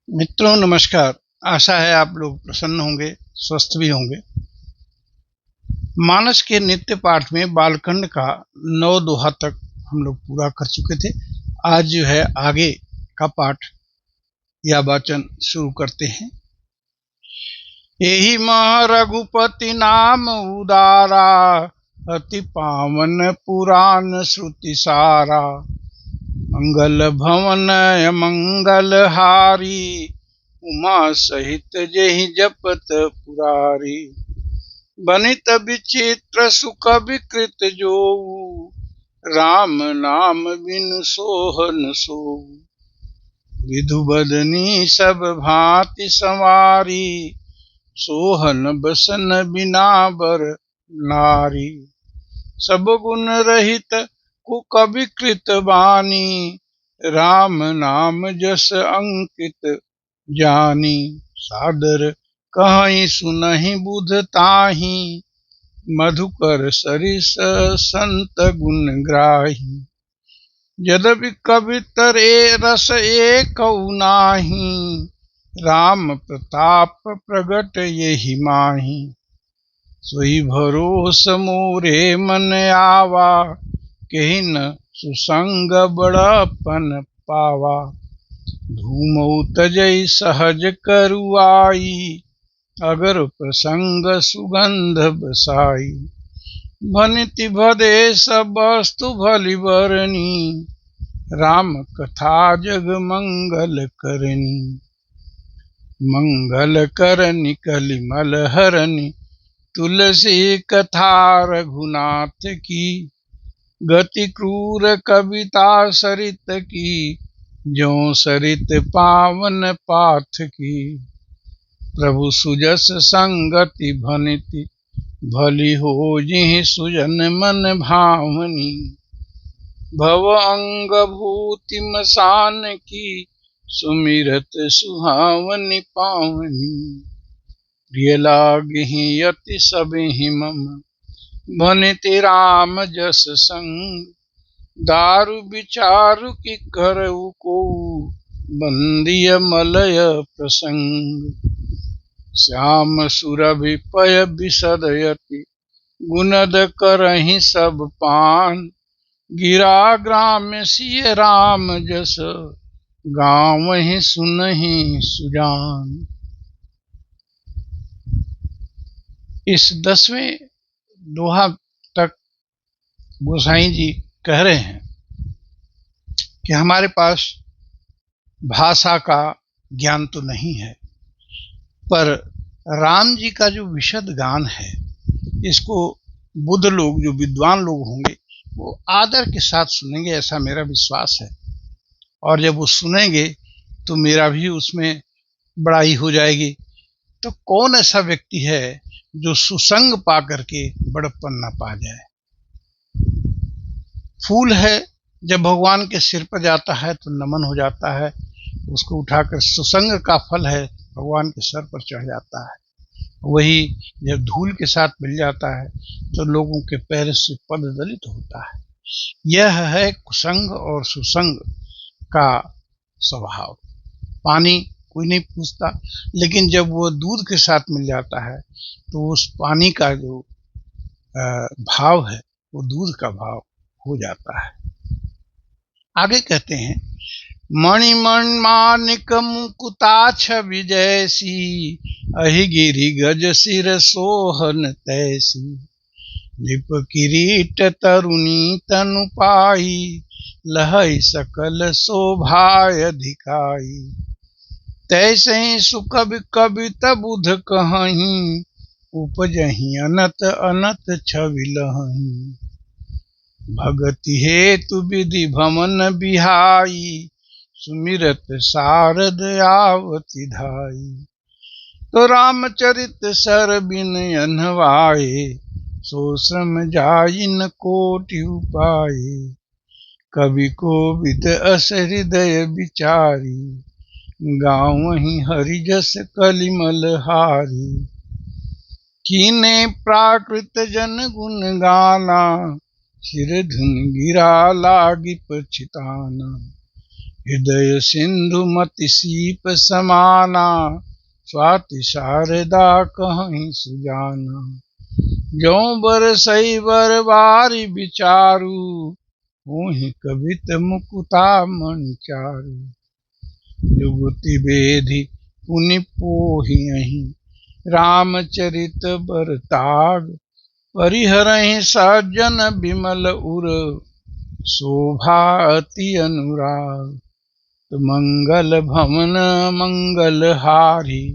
मित्रों नमस्कार। आशा है आप लोग प्रसन्न होंगे, स्वस्थ भी होंगे। मानस के नित्य पाठ में बालखंड का 9 दोहा तक हम लोग पूरा कर चुके थे। आज जो है आगे का पाठ या वाचन शुरू करते हैं। यही मह रघुपति नाम उदारा, अति पावन पुराण श्रुति सारा। मंगल भवन मंगल हारी, उमा सहित जेहि जपत पुरारी। बनित विचित्र सुख विकृत जोऊ, राम नाम बिनु सोहन सोऊ। विधु बदनी सब भांति संवारी, सोहन बसन बिना बर नारी। सब गुण रहित कुक विकृत बानी, राम नाम जस अंकित जानी। सादर कहीं सुनहि बुध ताहि, मधुकर सरिस संत गुण ग्राही। यद्यपि कवितरे रस एकौ नाही, राम प्रताप प्रगट यहि माही। सोई भरोस मोरे मन आवा, केहि न सुसंग बड़पन पावा। धूमौ तजै सहज करुआई, अगर प्रसंग सुगंध बसाई। भनिति भदे सब वस्तु भली बरनी, राम कथा जग मंगल करनी। मंगल करनी कलिमल हरनी, तुलसी कथा रघुनाथ की। गति क्रूर कविता सरित की, ज्यों सरित पावन पाथ की। प्रभु सुजस संगति भनिति, भली हो जिहि सुजन मन भावनी। भव अंग भूति मसान की, सुमिरत सुहावनी पावनी। प्रिय लागिहि अति सबहि मम, भनिति राम जस संग। दारु विचारु की करऊ को, बंदिय मलय प्रसंग। श्याम सुरभि पय विशदयति, गुणद करहि सब पान। गिरा ग्राम सिय राम जस, गावहि सुनहि सुजान। इस 10वें दोहा तक गोसाई जी कह रहे हैं कि हमारे पास भाषा का ज्ञान तो नहीं है, पर राम जी का जो विशद गान है, इसको बुद्ध लोग, जो विद्वान लोग होंगे, वो आदर के साथ सुनेंगे, ऐसा मेरा विश्वास है। और जब वो सुनेंगे तो मेरा भी उसमें बड़ाई हो जाएगी। तो कौन ऐसा व्यक्ति है जो सुसंग पा करके बड़प्पन न पा जाए। फूल है, जब भगवान के सिर पर जाता है तो नमन हो जाता है, उसको उठाकर सुसंग का फल है, भगवान के सर पर चढ़ जाता है। वही जब धूल के साथ मिल जाता है तो लोगों के पैर से पद दलित होता है। यह है कुसंग और सुसंग का स्वभाव। पानी कोई नहीं पूछता, लेकिन जब वो दूध के साथ मिल जाता है तो उस पानी का जो भाव है वो दूध का भाव हो जाता है। आगे कहते हैं, मणिमण मानिक मुकुताक्ष विजयसी, अहि गिरि गज सिर सोहन तैसी। निप किरीट तरुणी तनु पाई, लहै सकल शोभाय अधिकाई। तैसे सुख कवित बुध कहहीं, उपजहि अनत अनत छवि लहहीं। भगति हेतु विधि भमन बिहाई, सुमिरत शारद आवति धाई। तो रामचरित सर बिन अनवाए, सो श्रम जाई न कोटि उपाय। कवि कोविद अस हृदय विचारी, गावहि हरि जस कलिमल हारी। कीने प्राकृत जन गुण गाना, सिर धुन गिरा लागी पछिताना। हृदय सिंधु मति सीप समाना, स्वाति शारदा कहीं सुजाना। जो बरसई बरबारी विचारू, मोहि कवित मुकुता मन चारु। जुगति बेधि पुनि पोहियहि, रामचरित बरताग। परिहरहि सज्जन विमल उर, शोभा अति अनुराग। मंगल भवन मंगल हारी,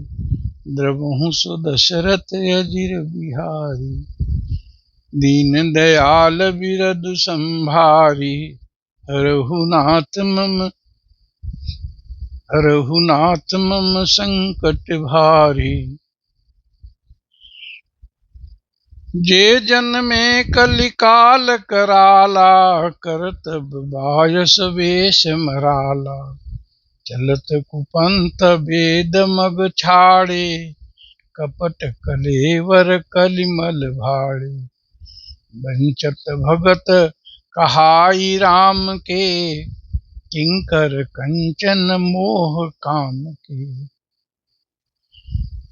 द्रवहु सुदशरथ अजिर बिहारी। दीन दयाल बिरदु संभारी, रघुनाथ मम संकट भारी। जे जन में कलिकाल कराला, करतब बायस वेश मराला। चलत कुपंथ वेद मग छाड़े, कपट कलेवर कलिमल भाड़े। बंचत भगत कहाई राम के, किंकर कंचन मोह काम के।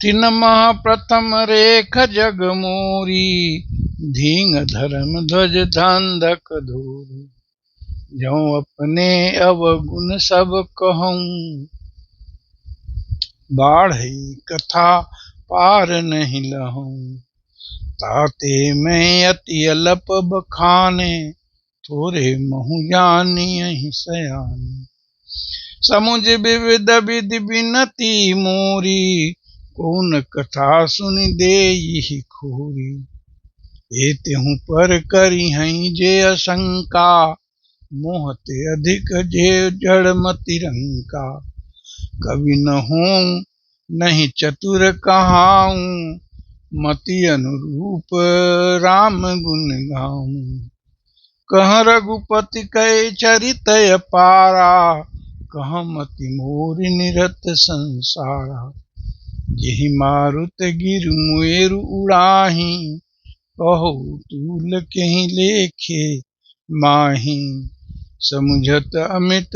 तिन मह प्रथम रेख जग मोरी, धींग धर्म ध्वज धंधक धूरी। जो अपने अवगुण सब कहूँ, बाढ़ई कथा पार नहीं लहूँ। ताते मैं अति अल्प बखाने, थोरे महु जानियहि सयाने। समुझ विविध विधि बिनती मोरी, कौन कथा सुनि देहि खूरी। एतेहु पर करिहहि जे आशंका, मोहते अधिक जे जड़ मति रंका। कवि न होऊं नहीं चतुर कहाऊं, मति अनुरूप राम गुण गाऊं। कह रघुपति कै चरित अपारा, कह मति मोर निरत संसारा। जेहि मारुत गिरु मुएरु उड़ाही, कहो तूल केहि लेखे माही। समुझत अमित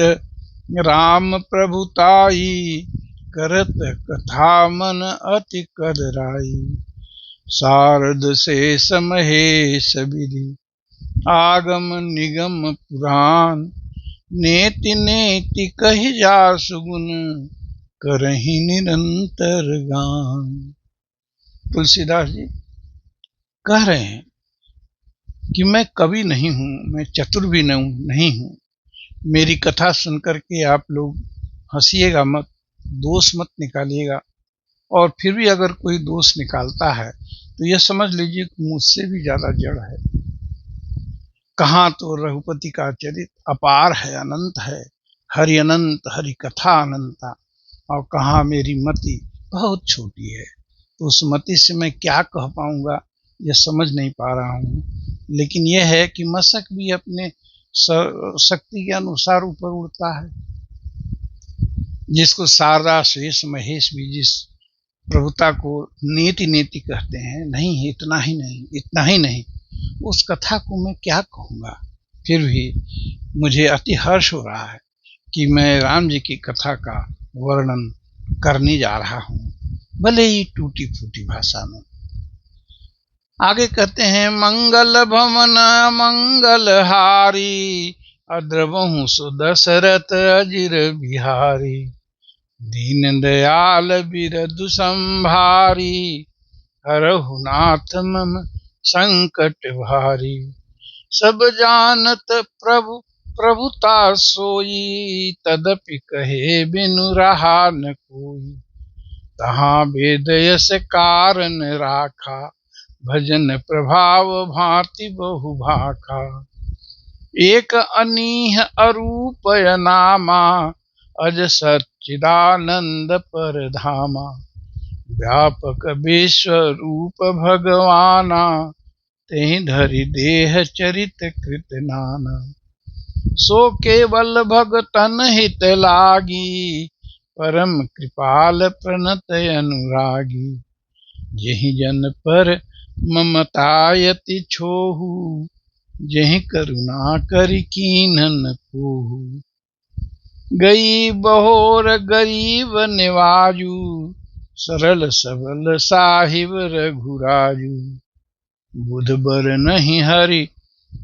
राम प्रभुताई, करत कथा मन अति कदराई। शारद शेष महेश विधि, आगम निगम पुराण। नेति नेति कहि जासु गुण, करहि निरंतर गान। तुलसीदास जी कह रहे हैं कि मैं कवि नहीं हूँ, मैं चतुर भी नहीं हूँ। मेरी कथा सुनकर के आप लोग हंसिएगा मत, दोष मत निकालिएगा। और फिर भी अगर कोई दोष निकालता है तो यह समझ लीजिए कि मुझसे भी ज्यादा जड़ है। कहाँ तो रघुपति का चरित्र अपार है, अनंत है, हरि अनंत, हरि कथा अनंता। और कहाँ मेरी मति बहुत छोटी है, तो उस मति से मैं क्या कह पाऊंगा यह समझ नहीं पा रहा हूँ। लेकिन यह है कि मशक भी अपने शक्ति के अनुसार ऊपर उड़ता है। जिसको शारदा शेष महेश भी जिस प्रभुता को नेति नेति कहते हैं, नहीं इतना ही नहीं, इतना ही नहीं, उस कथा को मैं क्या कहूँगा। फिर भी मुझे अति हर्ष हो रहा है कि मैं राम जी की कथा का वर्णन करने जा रहा हूँ, भले ही टूटी फूटी भाषा में। आगे कहते हैं, मंगल भवन मंगल हारी, अद्रवहु सुदशरथ अजिर बिहारी। दीन दयाल बिरदु संभारी, हरहु नाथ मम संकट भारी। सब जानत प्रभु प्रभुता सोई, तदपि कहे बिनु रहा न कोई। तहाँ वेद यस कारण राखा, भजन प्रभाव भांति बहु भाखा। एक अनीह अरूप नामा, अज सच्चिदानंद परधामा। व्यापक विश्व रूप भगवाना, तेहि धरि देह चरित कृत नाना। सो केवल भगतन हित लागी, परम कृपाल प्रणत अनुरागी। जेहि जन पर ममतायति छोहु, जेहि करुणा करि कीन्ह न कोहु। गई बहोर गरीब निवाजू, सरल सबल साहिब रघुराजू। बुध बर नहीं हरि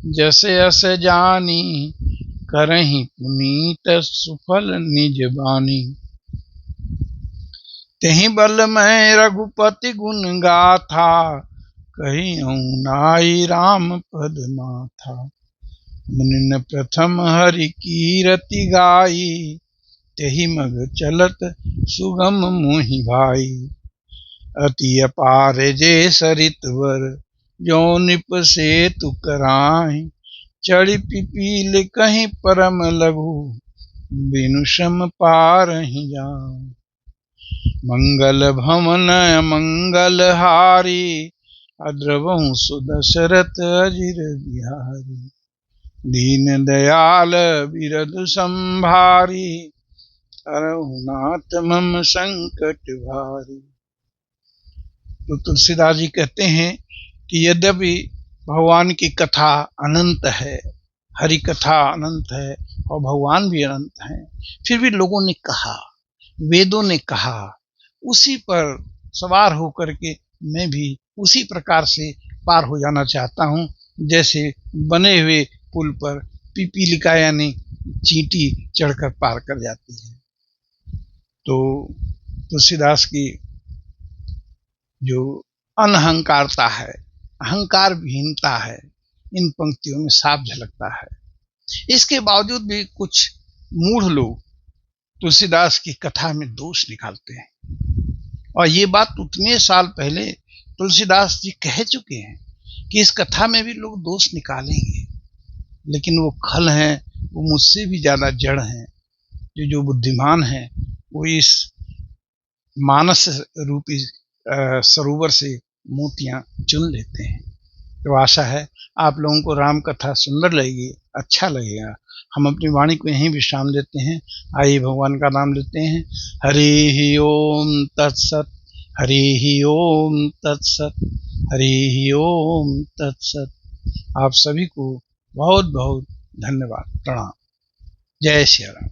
जसे अस जानी, करहि पुनीत सुफल निज बानी। तेहि बल मैं रघुपति गुण गाथा, कहिउँ नाई राम पद माथा। मुनिन प्रथम हरि कीरति गाई, तेहि मग चलत सुगम मोहि भाई। अति अपार जे सरित वर, जो निप सेतु कराहि। चढ़ी पिपील कहीं परम लघु, बिनु श्रम पारहि जाहि। मंगल भवन मंगल हारी, अद्रवहु सुदशरथ अजिर बिहारी। दीन दयाल बिरधु संभारी, हरहु नाथ मम संकट भारी। तो तुलसीदास जी कहते हैं कि यद्यपि भगवान की कथा अनंत है, हरि कथा अनंत है और भगवान भी अनंत हैं, फिर भी लोगों ने कहा, वेदों ने कहा, उसी पर सवार होकर के मैं भी उसी प्रकार से पार हो जाना चाहता हूँ, जैसे बने हुए पुल पर पिपीलिका यानी चींटी चढ़कर पार कर जाती है। तो तुलसीदास की जो अनहंकारता है, अहंकार विहीनता है, इन पंक्तियों में साफ झलकता है। इसके बावजूद भी कुछ मूढ़ लोग तुलसीदास की कथा में दोष निकालते हैं, और ये बात उतने साल पहले तुलसीदास जी कह चुके हैं कि इस कथा में भी लोग दोष निकालेंगे, लेकिन वो खल हैं, वो मुझसे भी ज्यादा जड़ हैं। जो बुद्धिमान हैं वो इस मानस रूपी सरोवर से मोतियां चुन लेते हैं। तो आशा है आप लोगों को राम कथा सुंदर लगेगी, अच्छा लगेगा। हम अपनी वाणी को यहीं विश्राम देते हैं। आइए भगवान का नाम लेते हैं। हरि ओम तत्सत, हरि ओम तत्सत, हरि ओम तत्सत। आप सभी को बहुत बहुत धन्यवाद, प्रणाम। जय श्री राम।